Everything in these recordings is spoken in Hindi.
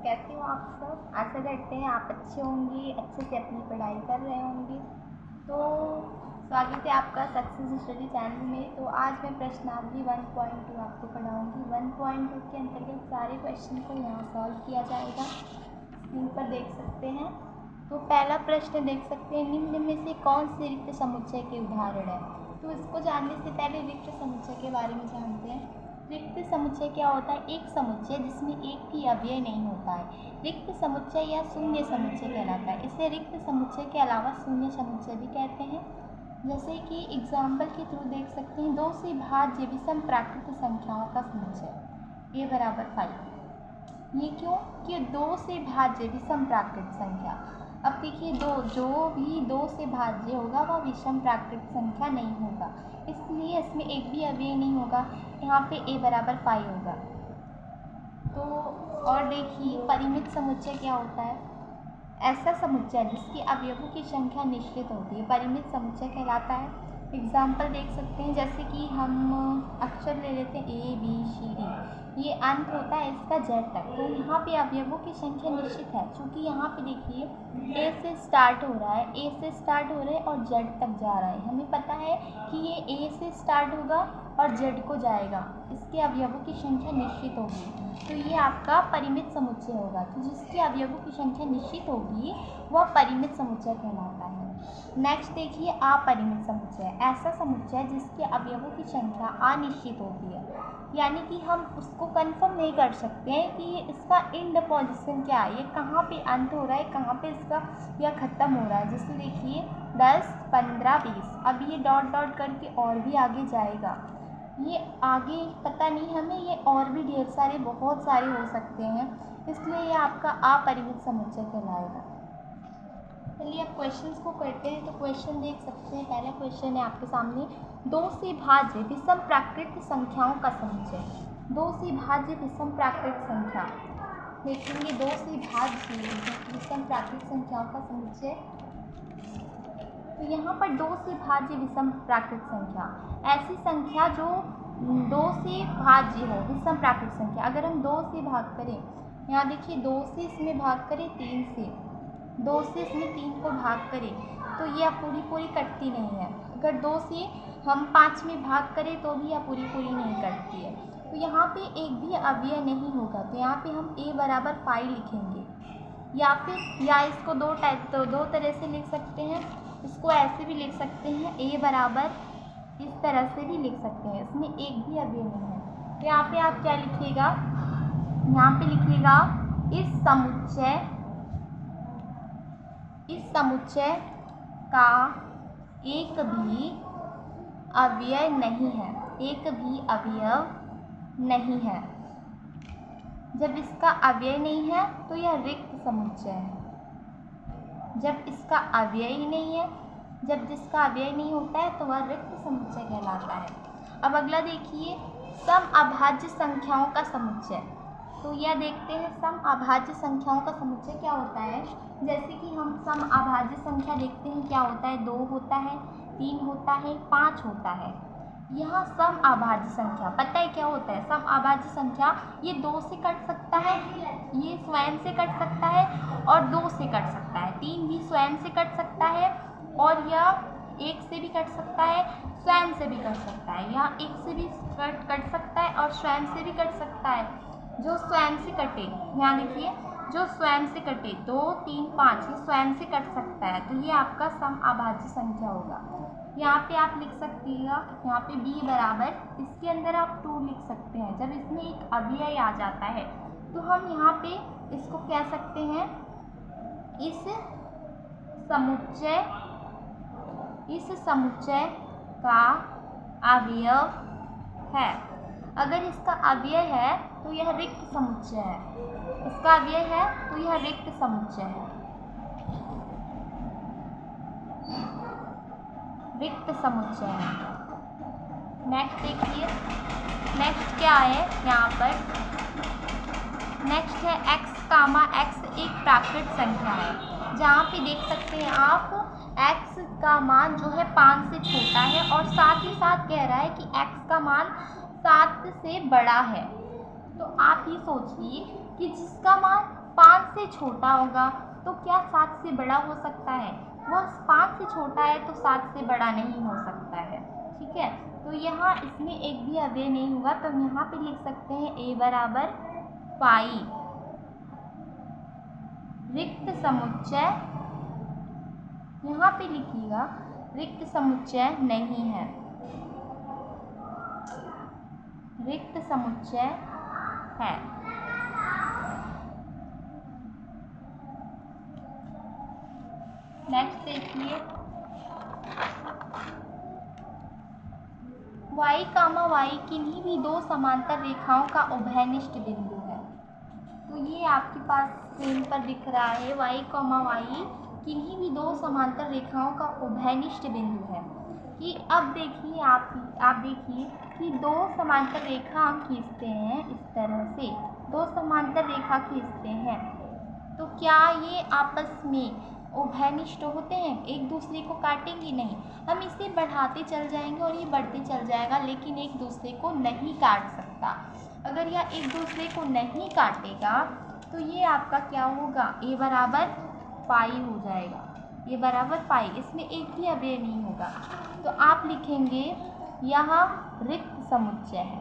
कैसे हो आप सब। आशा करते हैं आप अच्छे होंगे, अच्छे से अपनी पढ़ाई कर रहे होंगे। तो स्वागत है आपका सक्सेस स्टडी चैनल में। तो आज मैं प्रश्नावली 1.2 आपको पढ़ाऊंगी। 1.2 के अंतर्गत सारे क्वेश्चन को यहाँ सॉल्व किया जाएगा। स्क्रीन पर देख सकते हैं। तो पहला प्रश्न देख सकते हैं, निम्न में से कौन से रिक्त समुच्चय के उदाहरण है। तो इसको जानने से पहले रिक्त समुच्चय के बारे में जानते हैं। रिक्त समुच्चय क्या होता है? एक समुच्चय जिसमें एक भी अव्यय नहीं होता है रिक्त समुच्चय या शून्य समुच्चय कहलाता है। इसे रिक्त समुच्चय के अलावा शून्य समुच्चय भी कहते हैं। जैसे कि एग्जाम्पल के थ्रू देख सकते हैं, 2 से भाज्य विषम प्राकृत संख्याओं का समुच्चय a बराबर 5। ये क्यों? कि 2 से भाज्य विषम प्राकृत संख्या। अब देखिए, जो भी 2 से भाज्य होगा वह विषम प्राकृत संख्या नहीं होगा, इसलिए इसमें एक भी अव्यय नहीं होगा। यहाँ पे a बराबर 5 होगा। तो और देखिए, परिमित समुच्चय क्या होता है? ऐसा समुच्चय जिसके अवयवों की संख्या निश्चित होती है परिमित समुच्चय कहलाता है। एग्जाम्पल देख सकते हैं, जैसे कि हम अक्षर ले लेते हैं a b c d, ये अंत होता है इसका z तक। तो यहाँ पे अवयवों की संख्या निश्चित है, क्योंकि यहाँ पे देखिए a से स्टार्ट हो रहा है, और z तक जा रहा है। हमें पता है कि ये a से स्टार्ट होगा और z को जाएगा, इसके अवयवों की संख्या निश्चित होगी। तो ये आपका परिमित समुच्चय होगा। तो जिसके अवयवों की संख्या निश्चित होगी वह परिमित समुच्चय कहलाता है। नेक्स्ट देखिए, अपरिमित समुच्चय। ऐसा समुच्चय जिसके अवयवों की संख्या अनिश्चित होती है, यानी कि हम उसको कंफर्म नहीं कर सकते हैं कि इसका एंड पोजीशन क्या है, ये कहाँ पे अंत हो रहा है, कहाँ पे इसका यह ख़त्म हो रहा है। जैसे देखिए 10, 15, 20, अब ये डॉट डॉट करके और भी आगे जाएगा। ये आगे पता नहीं हमें, ये और भी ढेर सारे बहुत सारे हो सकते हैं, इसलिए ये आपका अपरिमित समुच्चय कहलाएगा। चलिए अब क्वेश्चंस को करते हैं। तो क्वेश्चन देख सकते हैं, पहला क्वेश्चन है आपके सामने, 2 से भाज्य विषम प्राकृत संख्याओं का समुच्चय। 2 से भाज्य विषम प्राकृत संख्या देखेंगे। 2 से भाज्य विषम प्राकृत संख्याओं का समुच्चय। तो यहाँ पर 2 से भाज्य विषम प्राकृत संख्या, ऐसी संख्या जो 2 से भाज्य हो, विषम प्राकृत संख्या। अगर हम 2 से भाग करें, यहाँ देखिए 2 से इसमें भाग करें 3 से, 2 से इसमें 3 को भाग करें तो यह पूरी कटती नहीं है। अगर 2 से हम 5 में भाग करें तो भी यह पूरी नहीं कटती है। तो यहाँ पे एक भी अव्यय नहीं होगा, तो यहाँ पे हम a बराबर 5 लिखेंगे, या इसको दो तरह से लिख सकते हैं। इसको ऐसे भी लिख सकते हैं, a बराबर इस तरह से भी लिख सकते हैं, इसमें एक भी अव्यय नहीं है। तो यहाँ पे आप क्या लिखिएगा? यहाँ पे लिखिएगा इस समुच्चय का एक भी अव्यय नहीं है, एक भी अवयव नहीं है। जब इसका अव्यय नहीं है तो यह रिक्त समुच्चय है। जब इसका अव्यय ही नहीं है, जब जिसका अव्यय नहीं होता है तो वह रिक्त समुच्चय कहलाता है। अब अगला देखिए, सम अभाज्य संख्याओं का समुच्चय। तो यह देखते हैं, सम अभाज्य संख्याओं का समुच्चय क्या होता है। जैसे कि हम सम अभाज्य संख्या देखते हैं, क्या होता है? 2 होता है, 3 होता है, 5 होता है। यहाँ सम अभाज्य संख्या पता है क्या होता है? सम अभाज्य संख्या ये 2 से कट सकता है, ये स्वयं से कट सकता है और 2 से कट सकता है। 3 भी स्वयं से कट सकता है और यह 1 से भी कट सकता है, स्वयं से भी कट सकता है। यहाँ 1 से भी कट सकता है और स्वयं से भी कट सकता है। जो स्वयं से कटे, यहाँ देखिए, जो स्वयं से कटे 2, 3, 5 ये स्वयं से कट सकता है, तो ये आपका सम अभाज्य संख्या होगा। यहाँ पे आप लिख सकतिएगा, यहाँ पे b बराबर, इसके अंदर आप 2 लिख सकते हैं। जब इसमें एक अव्यय आ जाता है तो हम यहाँ पे इसको कह सकते हैं इस समुच्चय का अवयव है। अगर इसका अव्यय है तो यह रिक्त समुच्चय है, इसका अव्यय है तो यह रिक्त समुच्चय है, रिक्त समुच्चय है। नेक्स्ट देखिए, नेक्स्ट क्या है यहाँ पर? नेक्स्ट है x, एक प्राकृत संख्या है। जहाँ पे देख सकते हैं आप, x का मान जो है 5 से छोटा है और साथ ही साथ कह रहा है कि x का मान 7 से बड़ा है। तो आप ये सोचिए कि जिसका मान 5 से छोटा होगा तो क्या 7 से बड़ा हो सकता है? वो 5 से छोटा है तो 7 से बड़ा नहीं हो सकता है। ठीक है, तो यहाँ इसमें एक भी अव्यय नहीं हुआ, तो हम यहाँ पे लिख सकते हैं a बराबर पाई। रिक्त समुच्चय, यहाँ पे लिखिएगा रिक्त समुच्चय नहीं है, रिक्त समुच्चय है। नेक्स्ट देखिए, y, y किन्हीं भी दो समांतर रेखाओं का उभयनिष्ठ बिंदु है। तो ये आपके पास स्क्रीन पर दिख रहा है, y, y किन्हीं भी दो समांतर रेखाओं का उभयनिष्ठ बिंदु है। कि अब देखिए आप देखिए कि दो समांतर रेखा हम खींचते हैं, इस तरह से दो समांतर रेखा खींचते हैं, तो क्या ये आपस में उभयनिष्ठ होते हैं? एक दूसरे को काटेंगे नहीं, हम इसे बढ़ाते चल जाएंगे और ये बढ़ते चल जाएगा, लेकिन एक दूसरे को नहीं काट सकता। अगर यह एक दूसरे को नहीं काटेगा तो ये आपका क्या होगा? a बराबर पाई हो जाएगा, a बराबर पाई, इसमें एक भी अव्यय नहीं होगा। तो आप लिखेंगे यहाँ रिक्त समुच्चय है,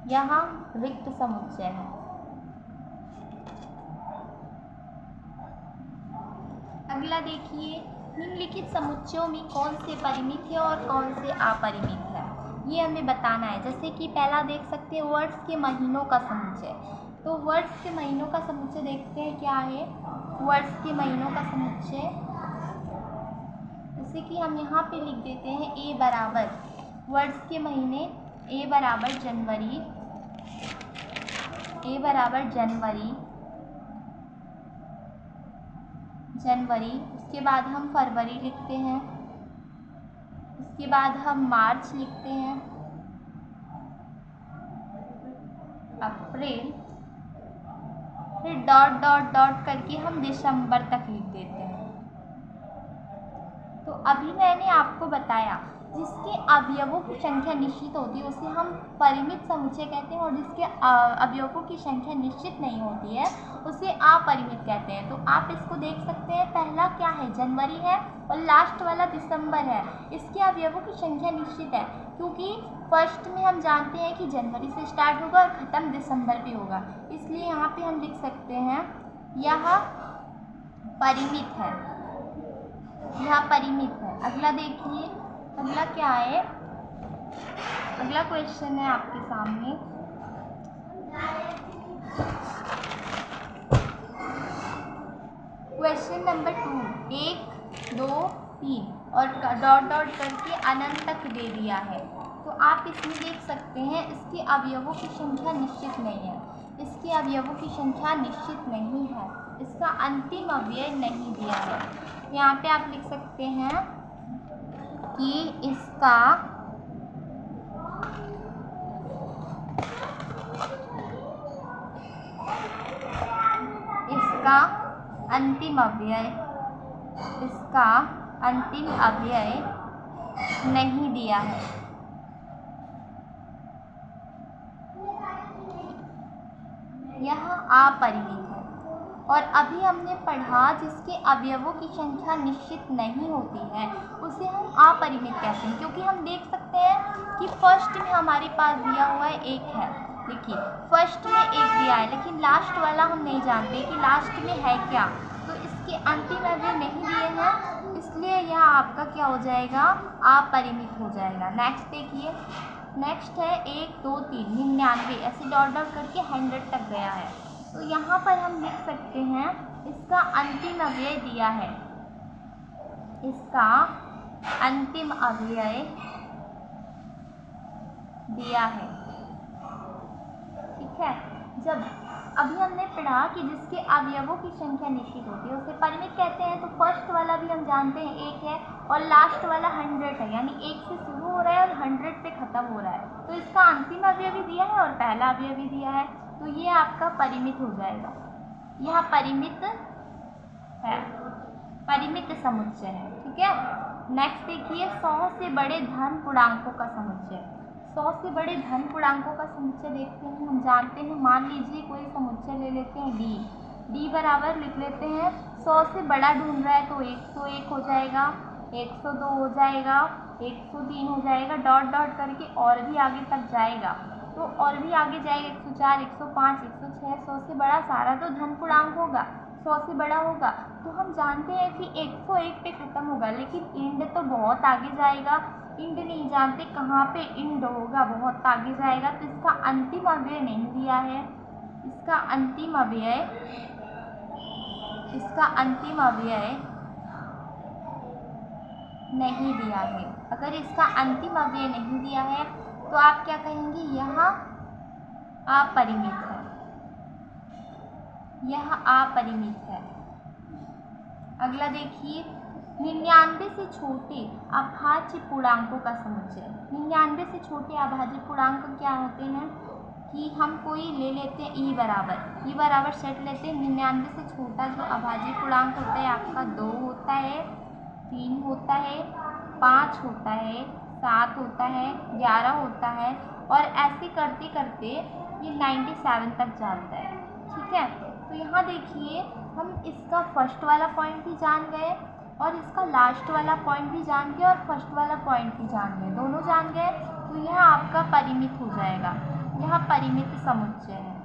यहाँ रिक्त समुच्चय है। अगला देखिए, निम्नलिखित समुच्चयों में कौन से परिमित है और कौन से अपरिमित है, ये हमें बताना है। जैसे कि पहला देख सकते हैं वर्ष के महीनों का समुच्चय। तो वर्ष के महीनों का समुच्चय देखते हैं क्या है। वर्ष के महीनों का समुच्चय, जैसे कि हम यहाँ पे लिख देते हैं a बराबर वर्ष के महीने, a बराबर जनवरी, a बराबर जनवरी, उसके बाद हम फरवरी लिखते हैं, उसके बाद हम मार्च लिखते हैं, अप्रैल, फिर डॉट डॉट डॉट करके हम दिसंबर तक लिख देते हैं। तो अभी मैंने आपको बताया जिसके अवयवों की संख्या निश्चित होती है उसे हम परिमित समुच्चय कहते हैं, और जिसके अवयवों की संख्या निश्चित नहीं होती है उसे अपरिमित कहते हैं। तो आप इसको देख सकते हैं, पहला क्या है? जनवरी है और लास्ट वाला दिसंबर है। इसके अवयवों की संख्या निश्चित है क्योंकि फर्स्ट में हम जानते हैं कि जनवरी से स्टार्ट होगा और ख़त्म दिसंबर पे होगा, इसलिए यहाँ पे हम लिख सकते हैं यह परिमित है, यह परिमित है। अगला देखिए, अगला क्या है? अगला क्वेश्चन है आपके सामने, क्वेश्चन नंबर 2, 1, 2, 3 और डॉट डॉट करके अनंत तक दे दिया है। तो आप इसमें देख सकते हैं इसके अवयवों की संख्या निश्चित नहीं है, इसके अवयवों की संख्या निश्चित नहीं है, इसका अंतिम अवयव नहीं दिया है। यहाँ पे आप लिख सकते हैं कि इसका अंतिम अवयव, इसका अंतिम अवयव नहीं दिया है। यह अपरिमित है। और अभी हमने पढ़ा जिसके अवयवों की संख्या निश्चित नहीं होती है उसे हम अपरिमित कहते हैं, क्योंकि हम देख सकते हैं कि फर्स्ट में हमारे पास दिया हुआ है 1 है। देखिए फर्स्ट में 1 दिया है, लेकिन लास्ट वाला हम नहीं जानते कि लास्ट में है क्या, तो इसके अंतिम अवयव नहीं दिए हैं, इसलिए यह आपका क्या हो जाएगा? अपरिमित हो जाएगा। नेक्स्ट देखिए, नेक्स्ट है 1, 2, 3, 99, ऐसे डॉट डॉट करके 100 तक गया है। तो यहाँ पर हम लिख सकते हैं इसका अंतिम अवयव दिया है, इसका अंतिम अवयव दिया है। ठीक है, जब अभी हमने पढ़ा कि जिसके अवयवों की संख्या निश्चित होती है उसे परिमित कहते हैं। तो फर्स्ट वाला भी हम जानते हैं 1 है और लास्ट वाला 100 है, यानी 1 से शुरू हो रहा है और 100 पे ख़त्म हो रहा है। तो इसका अंतिम अवयव भी दिया है और पहला अवयव भी दिया है, तो ये आपका परिमित हो जाएगा। यह परिमित है, परिमित समुच्चय है। ठीक है, नेक्स्ट देखिए 100 से बड़े धन पूर्णांकों का समुच्चय। 100 से बड़े धन पूर्णांकों का समुच्चय देखते हैं। हम जानते हैं, मान लीजिए कोई समुच्चय ले लेते हैं D, डी बराबर लिख लेते हैं, 100 से बड़ा ढूंढ रहा है तो 101 हो जाएगा, 102 हो जाएगा, 103 हो जाएगा, डॉट डॉट करके और भी आगे तक जाएगा। तो और भी आगे जाएगा 104, 105, 106, 100 से बड़ा सारा तो धन पूर्णांक होगा, 100 से बड़ा होगा। तो हम जानते हैं कि 101 पे ख़त्म होगा, लेकिन इंड तो बहुत आगे जाएगा, इंड नहीं जानते कहाँ पे इंड होगा, बहुत आगे जाएगा। तो इसका अंतिम अव्यय नहीं दिया है, इसका अंतिम अव्यय नहीं दिया है। अगर इसका अंतिम अव्यय नहीं दिया है तो आप क्या कहेंगे, यह अपरिमित है, यह अपरिमित है। अगला देखिए, 99 से छोटे अभाज्य पूर्णांकों का समुच्चय। 99 से छोटे अभाज्य पूर्णांक क्या होते हैं कि हम कोई ले लेते हैं ई बराबर सेट लेते हैं। 99 से छोटा जो अभाज्य पूर्णांक होता है आपका 2 होता है, 3 होता है, 5 होता है, 7 होता है, 11 होता है, और ऐसे करते करते ये 97 तक जाता है। ठीक है, तो यहाँ देखिए हम इसका फर्स्ट वाला पॉइंट भी जान गए और इसका लास्ट वाला पॉइंट भी जान गए और फर्स्ट वाला पॉइंट भी जान गए, दोनों जान गए। तो यह आपका परिमित हो जाएगा, यह परिमित समुच्चय है।